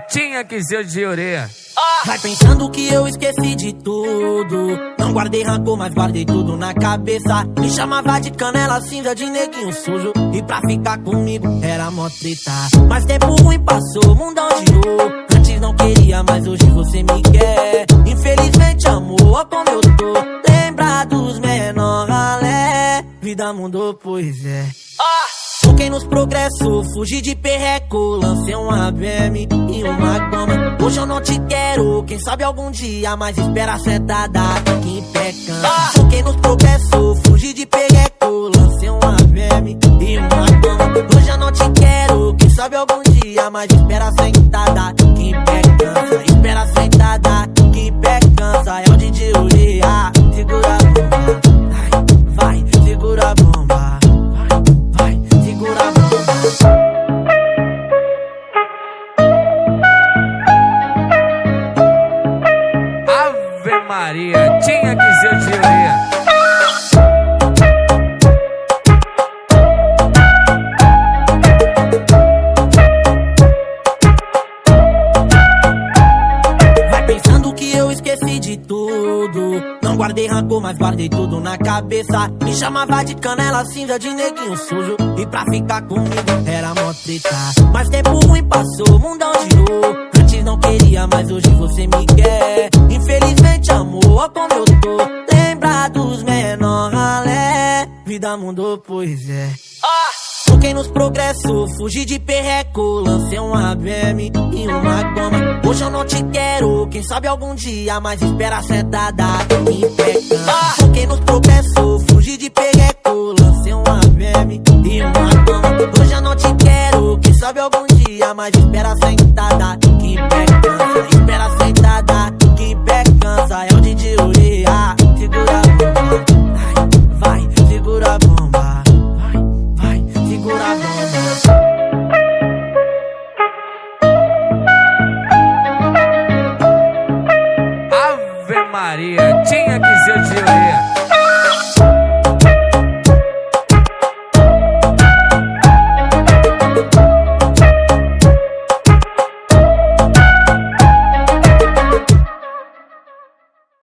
tinha que ser de orelha. Vai pensando que eu esqueci de tudo. Não guardei rancor, mas guardei tudo na cabeça. Me chamava de canela cinza, de neguinho sujo. E pra ficar comigo era mó treta. Mas tempo ruim passou, o mundão girou. Antes não queria, mas hoje você me quer. Infelizmente amor, ó como eu tô. Lembra dos menor ralé. Vida mudou, pois é. Foquei nos progressos, fugi de perreco. Lancei uma BM e uma goma. Hoje eu não te quero, quem sabe algum dia. Mas espera sentada, que em pé cansa. Foquei nos progressos, fugi de perreco. Lancei uma BM e uma goma. Hoje eu não te quero, quem sabe algum dia. Mas espera sentada, que em pé cansa. Espera sentada, que em pé cansa. É o DJ Uria, segura a bomba. Vai, segura a bomba. Ave Maria, tinha que ser de orelha. Vai pensando que eu esqueci de tudo. Não guardei rancor, mas guardei tudo na cabeça. Me chamava de canela cinza, de neguinho sujo. E pra ficar comigo era mó treta. Mas tempo ruim passou, o mundão girou. Antes não queria, mas hoje você me quer. Infelizmente amor, ó como eu tô. Lembra dos menor ralé. Vida mudou, pois é. Foquei nos progressos, fugi de perreco. Lancei uma BM e uma goma. Hoje eu não te quero, quem sabe algum dia. Mas espera sentada, que em pé cansa. Foquei nos progressos, fugi de perreco. Lancei uma BM e uma goma. Hoje eu não te quero, quem sabe algum dia. Mas espera sentada, que em pé cansa. Espera sentada, que em pé cansa. É o DJ Uria, segura a bomba. Vai, segura a bomba. Segura a bomba.